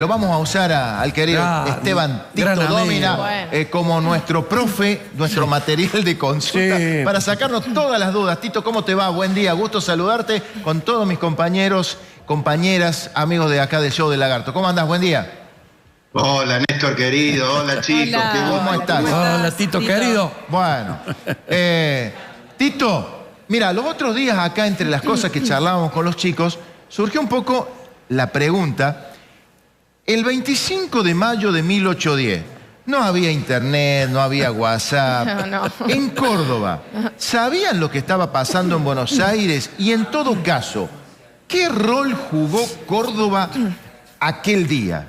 Lo vamos a usar al querido Esteban Tito Dómina como nuestro profe, nuestro material de consulta, para sacarnos todas las dudas. Tito, ¿cómo te va? Buen día, gusto saludarte con todos mis compañeros, compañeras, amigos de acá del Show del Lagarto. ¿Cómo andás? Buen día. Hola, Néstor querido, hola chicos. Hola. ¿Cómo estás? Hola, Tito querido. Bueno, Tito, mira, los otros días acá entre las cosas que charlábamos con los chicos, surgió un poco la pregunta. El 25 de mayo de 1810, no había internet, no había WhatsApp. No. En Córdoba, ¿sabían lo que estaba pasando en Buenos Aires? Y en todo caso, ¿qué rol jugó Córdoba aquel día?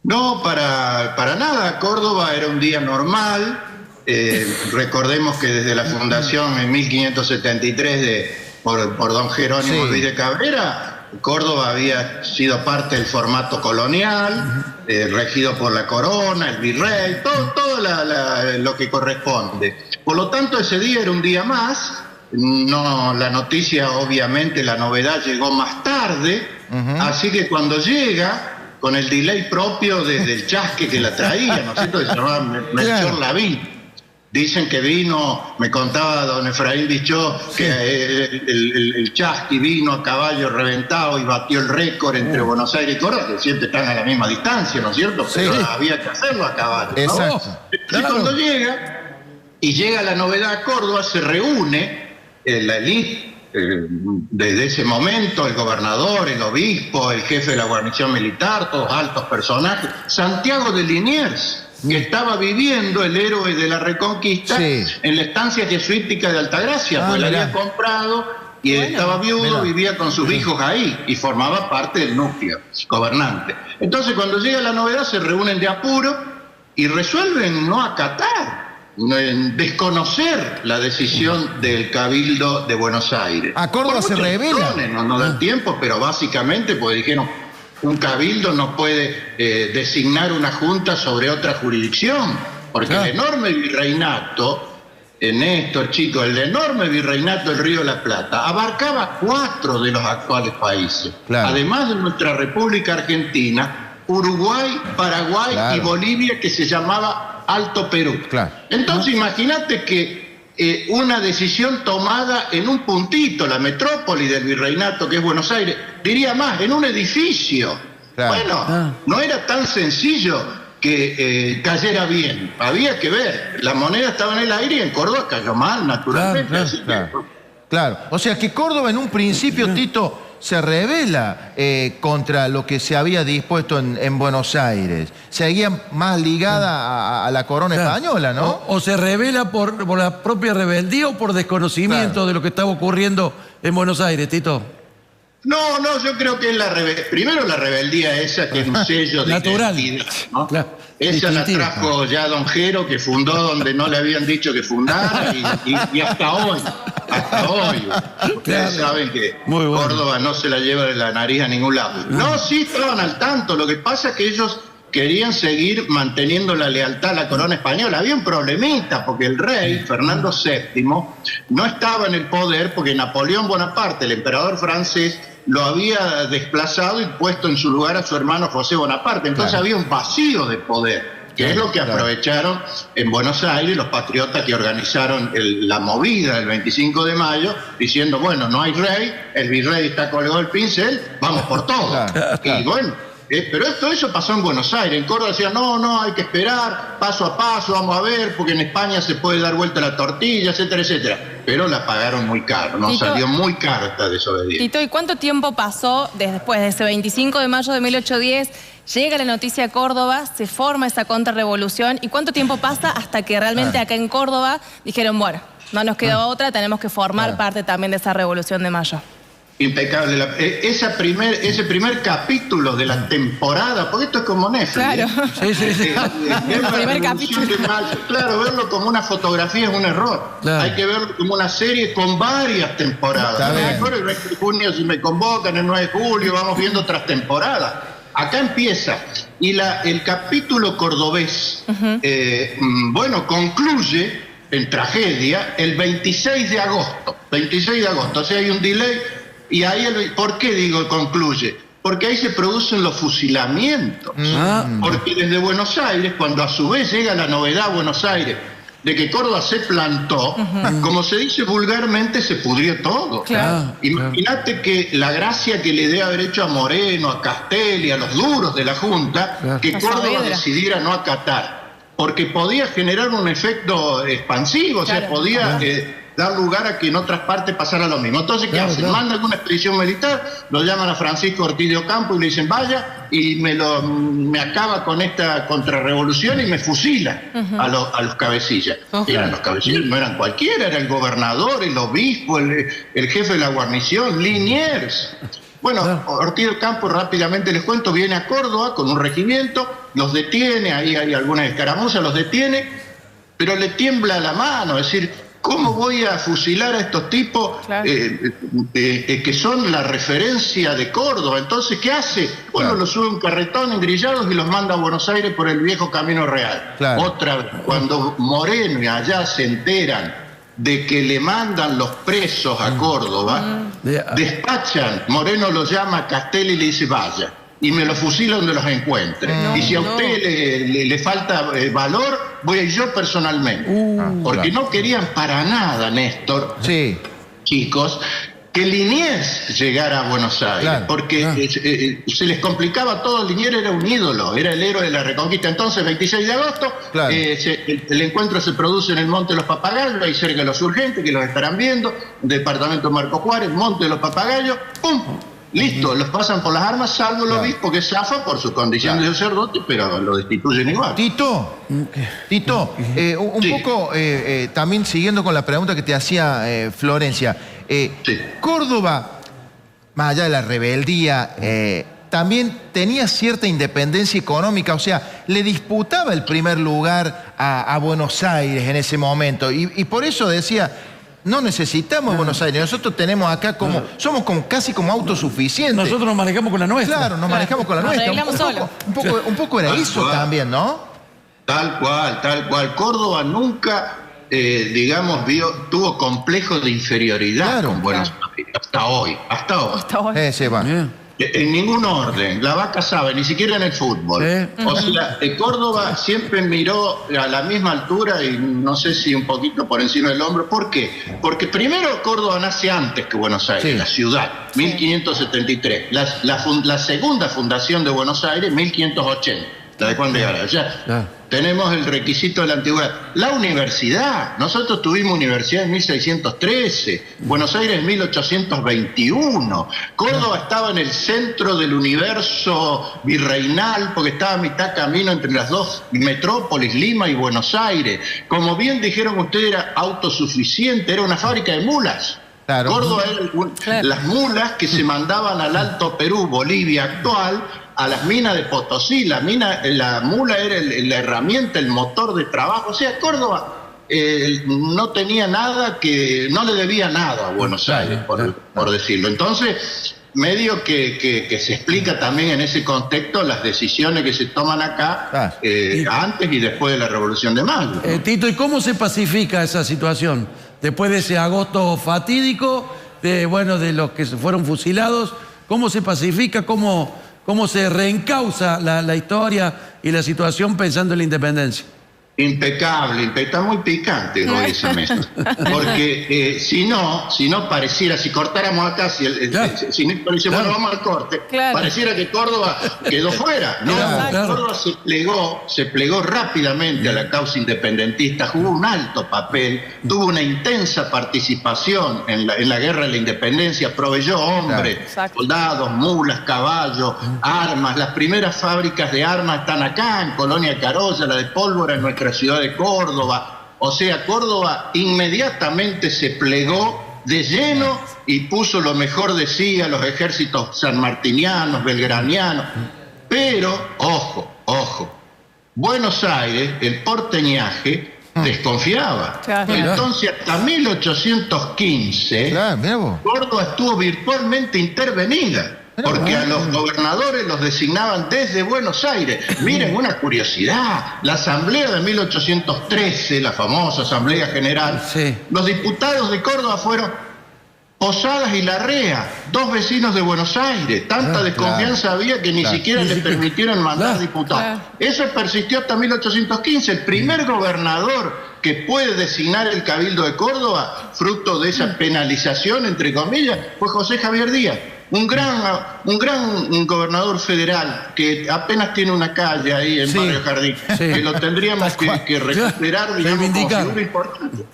No, para nada. Córdoba era un día normal. Recordemos que desde la fundación en 1573 por don Jerónimo Luis de Cabrera, Córdoba había sido parte del formato colonial, regido por la corona, el virrey, todo lo que corresponde. Por lo tanto, ese día era un día más. No, la noticia, obviamente, la novedad llegó más tarde, así que cuando llega, con el delay propio del chasque que la traía, ¿no es cierto? Que se llamaba Melchor Lavín. Dicen que vino, me contaba don Efraín Bichó, que el chasqui vino a caballo reventado y batió el récord entre Buenos Aires y Córdoba, que siempre están a la misma distancia, ¿no es cierto? Pero había que hacerlo a caballo, ¿no? Exacto. Y cuando llega la novedad a Córdoba, se reúne la élite, desde ese momento, el gobernador, el obispo, el jefe de la guarnición militar, todos altos personajes, Santiago de Liniers, que estaba viviendo, el héroe de la Reconquista, en la estancia jesuítica de Altagracia, pues la había comprado y estaba viudo, vivía con sus hijos ahí y formaba parte del núcleo gobernante. Entonces, cuando llega la novedad, se reúnen de apuro y resuelven no acatar, desconocer la decisión del Cabildo de Buenos Aires. ¿A Córdoba se revela? No da tiempo, pero básicamente porque dijeron: un cabildo no puede designar una junta sobre otra jurisdicción, porque el enorme virreinato, Néstor, chicos, el enorme virreinato del Río de la Plata abarcaba 4 de los actuales países. Además de nuestra República Argentina, Uruguay, Paraguay y Bolivia, que se llamaba Alto Perú. Entonces, imagínate que una decisión tomada en un puntito, la metrópoli del virreinato que es Buenos Aires, diría más, en un edificio. Bueno, no era tan sencillo que cayera bien, había que ver, la moneda estaba en el aire y en Córdoba cayó mal, naturalmente. Claro, o sea que Córdoba en un principio, Tito, se revela contra lo que se había dispuesto en Buenos Aires. Seguía más ligada a la corona española, ¿no? O se revela por la propia rebeldía o por desconocimiento de lo que estaba ocurriendo en Buenos Aires, Tito. No, yo creo que es primero la rebeldía esa, que es un sello de natural, identidad, ¿no? Esa la trajo ya don Jero, que fundó donde no le habían dicho que fundara, y hasta hoy. Ustedes saben que Córdoba no se la lleva de la nariz a ningún lado. No, sí estaban al tanto. Lo que pasa es que ellos querían seguir manteniendo la lealtad a la corona española. Había un problemita, porque el rey, Fernando VII, no estaba en el poder porque Napoleón Bonaparte, el emperador francés, lo había desplazado y puesto en su lugar a su hermano José Bonaparte. Entonces había un vacío de poder, que es lo que aprovecharon en Buenos Aires los patriotas que organizaron la movida del 25 de mayo, diciendo: bueno, no hay rey, el virrey está colgado el pincel, vamos por todo. Y bueno, pero eso pasó en Buenos Aires. En Córdoba decían: no, hay que esperar, paso a paso, vamos a ver, porque en España se puede dar vuelta la tortilla, etcétera, etcétera. Pero la pagaron muy caro, nos salió muy caro esta desobediencia. Tito, ¿y cuánto tiempo pasó después de ese 25 de mayo de 1810? Llega la noticia a Córdoba, se forma esa contrarrevolución, ¿y cuánto tiempo pasa hasta que realmente acá en Córdoba dijeron: bueno, no nos queda otra, tenemos que formar parte también de esa revolución de mayo? Impecable. Ese primer capítulo de la temporada, porque esto es como Netflix. Claro. El primer capítulo. Claro, verlo como una fotografía es un error. Hay que verlo como una serie con varias temporadas. A lo mejor el 20 de junio, si me convocan, el 9 de julio, vamos viendo otras temporadas. Acá empieza. Y el capítulo cordobés, concluye en tragedia el 26 de agosto. 26 de agosto. O sea, hay un delay. Y ahí, ¿por qué digo concluye? Porque ahí se producen los fusilamientos. Porque desde Buenos Aires, cuando a su vez llega la novedad a Buenos Aires de que Córdoba se plantó, como se dice vulgarmente, se pudrió todo. Imagínate que la gracia que le debe haber hecho a Moreno, a Castelli, a los duros de la Junta, que Córdoba decidiera no acatar, porque podía generar un efecto expansivo, o sea, podía dar lugar a que en otras partes pasara lo mismo. Entonces, ¿qué hacen? Mandan una expedición militar, lo llaman a Francisco Ortiz de Ocampo y le dicen, vaya, y me acaba con esta contrarrevolución y me fusila a los cabecillas. Eran los cabecillas, no eran cualquiera, era el gobernador, el obispo, el jefe de la guarnición, Liniers. Bueno, Ortiz de Ocampo, rápidamente les cuento, viene a Córdoba con un regimiento, los detiene, ahí hay algunas escaramuzas, los detiene, pero le tiembla la mano, es decir, ¿cómo voy a fusilar a estos tipos que son la referencia de Córdoba? Entonces, ¿qué hace? Bueno, los sube un carretón engrillados y los manda a Buenos Aires por el viejo Camino Real. Otra vez, cuando Moreno y allá se enteran de que le mandan los presos a Córdoba, despachan, Moreno los llama a Castelli y le dice, vaya, y me los fusilo donde los encuentre. Y si a usted le falta valor, voy a ir yo personalmente. Porque no querían para nada, Néstor, chicos, que Liniers llegara a Buenos Aires, porque se les complicaba todo. Liniers era un ídolo, era el héroe de la Reconquista. Entonces, 26 de agosto, el encuentro se produce en el Monte de los Papagayos, ahí cerca de los Urgentes, que los estarán viendo, departamento Marco Juárez, Monte de los Papagayos, ¡pum! Listo, los pasan por las armas, salvo el obispo que zafa por su condición de sacerdote, pero lo destituyen igual. Tito, un poco también siguiendo con la pregunta que te hacía Florencia. Córdoba, más allá de la rebeldía, también tenía cierta independencia económica, o sea, le disputaba el primer lugar a Buenos Aires en ese momento, y por eso decía, no necesitamos Buenos Aires, nosotros tenemos acá somos casi como autosuficientes. Nosotros nos manejamos con la nuestra. Claro, nos manejamos con la nuestra. Un poco era eso también, ¿no? Tal cual. Córdoba nunca, tuvo complejo de inferioridad con Buenos Aires, hasta hoy. En ningún orden, la vaca sabe, ni siquiera en el fútbol. O sea, Córdoba siempre miró a la misma altura y no sé si un poquito por encima del hombro. ¿Por qué? Porque primero Córdoba nace antes que Buenos Aires, la ciudad, 1573. La segunda fundación de Buenos Aires, 1580. La de Juan de Gara. Tenemos el requisito de la antigüedad. La universidad, nosotros tuvimos universidad en 1613, Buenos Aires en 1821, Córdoba estaba en el centro del universo virreinal porque estaba a mitad camino entre las dos metrópolis, Lima y Buenos Aires. Como bien dijeron ustedes, era autosuficiente, era una fábrica de mulas. Córdoba era las mulas que se mandaban al Alto Perú, Bolivia actual, a las minas de Potosí. La mula era la herramienta, el motor de trabajo. O sea, Córdoba no tenía nada no le debía nada a Buenos Aires, por decirlo. Entonces, medio que se explica también en ese contexto las decisiones que se toman acá antes y después de la Revolución de Mayo. Tito, ¿y cómo se pacifica esa situación? Después de ese agosto fatídico, de los que fueron fusilados, ¿cómo se pacifica? ¿Cómo se reencausa la historia y la situación pensando en la independencia? Impecable, está muy picante hoy esa mesa. Porque si no pareciera, si cortáramos acá, si Néstor dice, bueno, vamos al corte, pareciera que Córdoba quedó fuera. No, Córdoba se plegó rápidamente a la causa independentista, jugó un alto papel, tuvo una intensa participación en la guerra de la independencia, proveyó hombres, soldados, mulas, caballos, armas. Las primeras fábricas de armas están acá, en Colonia Carolla, la de pólvora en nuestra ciudad de Córdoba. O sea, Córdoba inmediatamente se plegó de lleno y puso lo mejor de sí a los ejércitos sanmartinianos, belgranianos. Pero, ojo, Buenos Aires, el porteñaje, desconfiaba. Entonces, hasta 1815, Córdoba estuvo virtualmente intervenida. Porque a los gobernadores los designaban desde Buenos Aires. Miren, una curiosidad, la asamblea de 1813, la famosa asamblea general, los diputados de Córdoba fueron Posadas y Larrea, 2 vecinos de Buenos Aires. Tanta desconfianza había que ni siquiera le permitieron mandar diputados. Eso persistió hasta 1815. El primer gobernador que puede designar el Cabildo de Córdoba, fruto de esa penalización, entre comillas, fue José Javier Díaz. Un gran gobernador federal que apenas tiene una calle ahí en Barrio Jardín, que lo tendríamos que recuperar, digamos, como figura importante.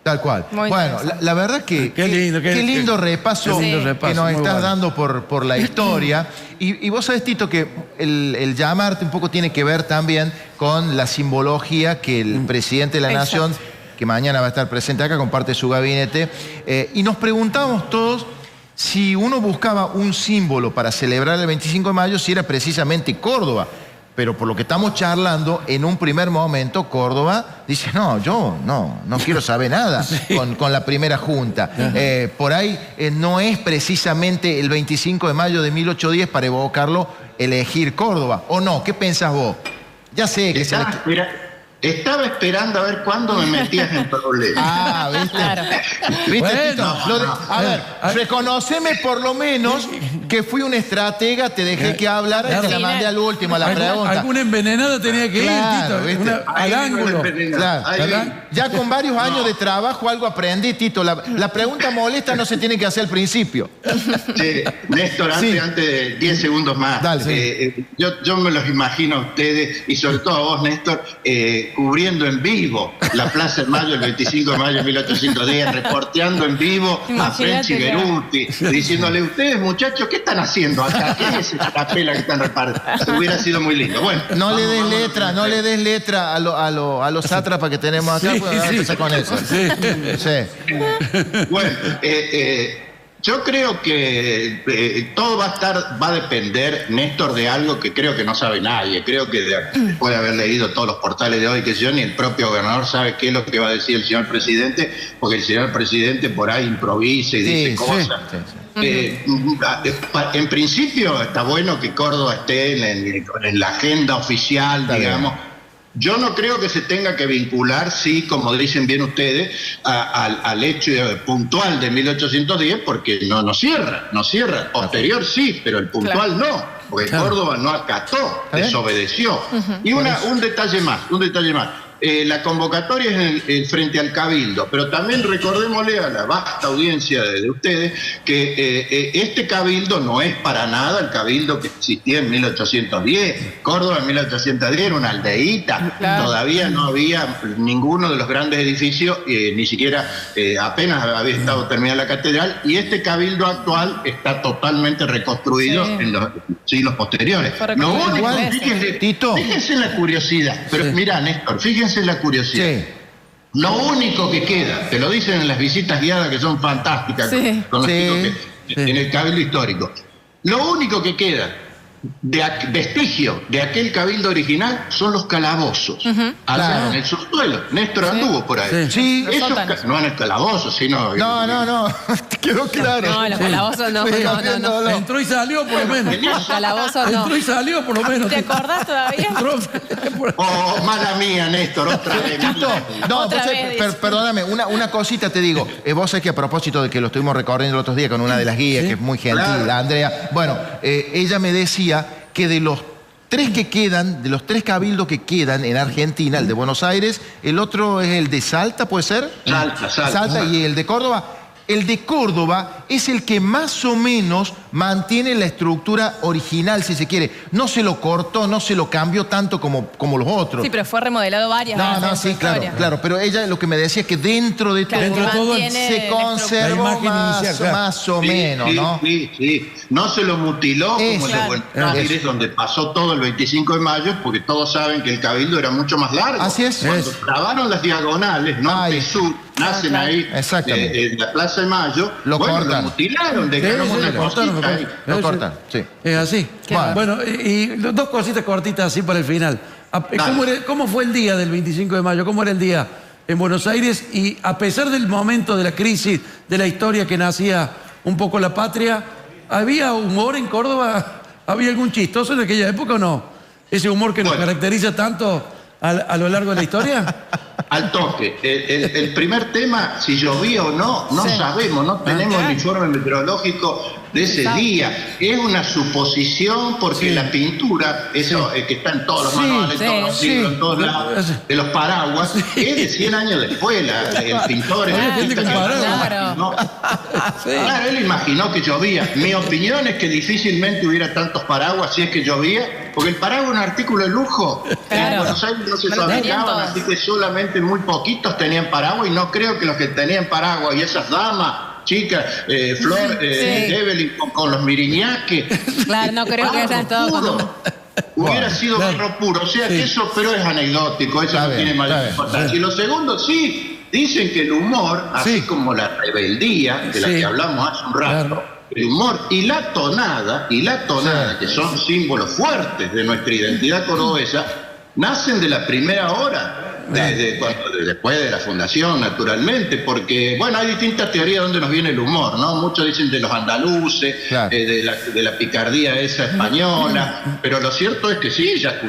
Tal cual. Bueno, la verdad que qué lindo repaso que nos estás dando por la historia. Y vos sabés, Tito, que el llamarte un poco tiene que ver también con la simbología que el presidente de la Nación, que mañana va a estar presente acá, comparte su gabinete. Y nos preguntábamos todos si uno buscaba un símbolo para celebrar el 25 de mayo, si era precisamente Córdoba. Pero por lo que estamos charlando, en un primer momento, Córdoba dice, no, yo no quiero saber nada con la primera junta. Por ahí no es precisamente el 25 de mayo de 1810 para evocarlo, elegir Córdoba. ¿O no? ¿Qué pensás vos? Ya sé que estaba esperando a ver cuándo me metías en problemas. ¿viste? Claro. ¿Viste, Tito? A ver, reconoceme por lo menos que fui un estratega, te dejé que hablara y te la mandé al último, a la pregunta. Algún envenenado tenía que ir, Tito. Al ángulo. Ya con varios años de trabajo algo aprendí, Tito. La pregunta molesta no se tiene que hacer al principio. Néstor, antes de 10 segundos más. Dale, yo me los imagino a ustedes, y sobre todo a vos, Néstor, cubriendo en vivo la Plaza de Mayo el 25 de mayo de 1810, reporteando en vivo a French y Beruti, diciéndole, ustedes muchachos, ¿qué están haciendo acá? ¿Qué es esa capela que están repartiendo? Hubiera sido muy lindo. Bueno, no le des letra a los sátrapas que tenemos acá, pues empezar con eso. Bueno, yo creo que todo va a depender, Néstor, de algo que creo que no sabe nadie. Creo que después de haber leído todos los portales de hoy, que yo, ni el propio gobernador sabe qué es lo que va a decir el señor presidente, porque el señor presidente por ahí improvisa y dice cosas. En principio está bueno que Córdoba esté en la agenda oficial, digamos. Yo no creo que se tenga que vincular, sí, como dicen bien ustedes, al hecho puntual de 1810, porque no cierra. Posterior sí, pero el puntual no, porque Córdoba no acató, desobedeció. Y un detalle más. La convocatoria es frente al Cabildo, pero también recordémosle a la vasta audiencia de ustedes que este Cabildo no es para nada el Cabildo que existía en 1810. Córdoba en 1810 era una aldeíta, todavía no había ninguno de los grandes edificios, ni siquiera apenas había estado terminada la catedral, y este Cabildo actual está totalmente reconstruido en los siglos posteriores. Lo único, fíjense en la curiosidad, pero mirá, Néstor, fíjense en la curiosidad. Lo único que queda, te lo dicen en las visitas guiadas que son fantásticas con los chicos en el Cabildo Histórico, lo único que queda de vestigio de aquel Cabildo original son los calabozos. En el subsuelo. Néstor anduvo por ahí. No en el calabozo, sino... No. Quedó claro. No, los calabozos no. Entró y salió por lo menos. Los calabozos no. Entró y salió por lo menos. ¿Te acordás todavía? Mala mía, Néstor, otra vez. Perdóname, una cosita te digo. Vos sabés que a propósito de que lo estuvimos recorriendo el otro día con una de las guías, que es muy gentil, Andrea. Bueno, ella me decía que de los tres cabildos que quedan en Argentina, el de Buenos Aires, el otro es el de Salta, ¿puede ser? Salta, y el de Córdoba. El de Córdoba es el que más o menos mantiene la estructura original, si se quiere. No se lo cortó, no se lo cambió tanto como los otros. Sí, pero fue remodelado varias veces. Claro. Pero ella lo que me decía es que dentro de todo se conservó más o menos, ¿no? Sí. No se lo mutiló como el de Buenos Aires, donde pasó todo el 25 de mayo, porque todos saben que el Cabildo era mucho más largo. Así es. Cuando clavaron las diagonales, norte y sur, nacen ahí en la Plaza de Mayo, lo mutilaron, dejaron una cosita ahí. Lo cortan, Es así. Bueno, y dos cositas cortitas así para el final. ¿Cómo fue el día del 25 de mayo? ¿Cómo era el día en Buenos Aires? Y a pesar del momento de la crisis de la historia que nacía un poco la patria, ¿había humor en Córdoba? ¿Había algún chistoso en aquella época o no? Ese humor que nos caracteriza tanto a lo largo de la historia? Al toque. El primer tema, si llovía o no, no sabemos, no tenemos el informe meteorológico de ese día. Es una suposición porque la pintura, eso que está en todos los manuales, en todos los libros, en todos lados, de los paraguas, es de 100 años de escuela. El pintor, claro, él imaginó que llovía. Mi opinión es que difícilmente hubiera tantos paraguas si es que llovía, porque el paraguas es un artículo de lujo. En Buenos Aires no se fabricaban, así que solamente muy poquitos tenían paraguas, y no creo que los que tenían paraguas y esas damas, chicas, Flor, Evelyn, con los miriñaques. Claro, no creo que hayan estado con... Hubiera sido barro puro, o sea que eso, pero es anecdótico, eso no tiene mayor importancia. Y lo segundo, dicen que el humor, así como la rebeldía, de la que hablamos hace un rato, el humor y la tonada, que son símbolos fuertes de nuestra identidad cordobesa, nacen de la primera hora. Después de la fundación, naturalmente, porque, bueno, hay distintas teorías de dónde nos viene el humor, ¿no? Muchos dicen de los andaluces, de la picardía esa española, pero lo cierto es que sí, ya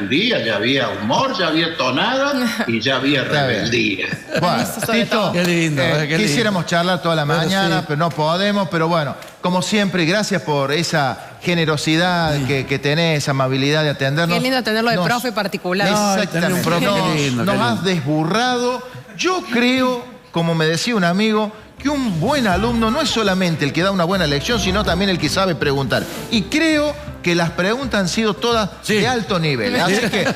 había humor, ya había tonada y ya había rebeldía. Bueno, Tito, qué lindo, quisiéramos charlar toda la mañana, pero no podemos, pero bueno, como siempre, gracias por esa generosidad que tenés, esa amabilidad de atendernos. Qué lindo tenerlo de profe particular. Exactamente. Nos has desburrado. Yo creo, como me decía un amigo, que un buen alumno no es solamente el que da una buena lección, sino también el que sabe preguntar. Y creo que las preguntas han sido todas de alto nivel. Así que,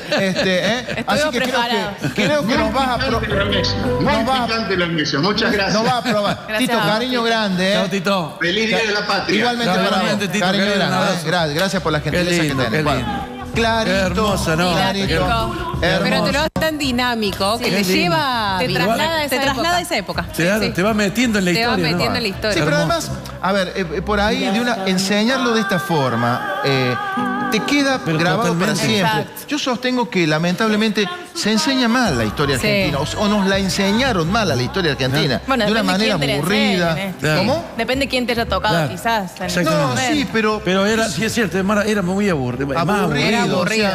creo que nos vas a aprobar. Muchas gracias. Nos va a aprobar. Tito, cariño grande. Chao, Tito. Feliz Día de la Patria. Igualmente para vos. Tito, Cariño grande. Gracias por la gentileza que tenés. Clarito, hermosa, ¿no? Clarito. Pero te lo haces tan dinámico que te lleva... Te traslada a esa época. Te va metiendo en la historia. Te va metiendo en la historia. Sí, pero además, a ver, por ahí, enseñarlo de esta forma, te queda grabado para siempre. Exacto. Yo sostengo que, lamentablemente, se enseña mal la historia argentina, o nos la enseñaron mal a la historia argentina, bueno, de una manera aburrida. ¿Cómo? Depende de quién te haya tocado, quizás. No, sí, pero sí es cierto, era muy aburrido. Aburrido.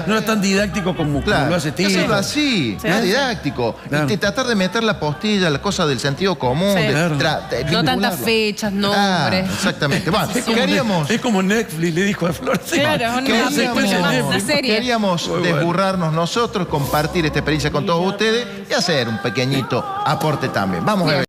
No era tan didáctico como lo hace Tito. Hacerlo así, es didáctico. Y tratar de meter la postilla, la cosa del sentido común. No tantas fechas, nombres. Exactamente. Bueno, queríamos... Es como Netflix le dijo a Flor. Claro, queríamos desburrarnos nosotros, compartir esta experiencia con todos ustedes y hacer un pequeñito aporte también. Vamos a ver.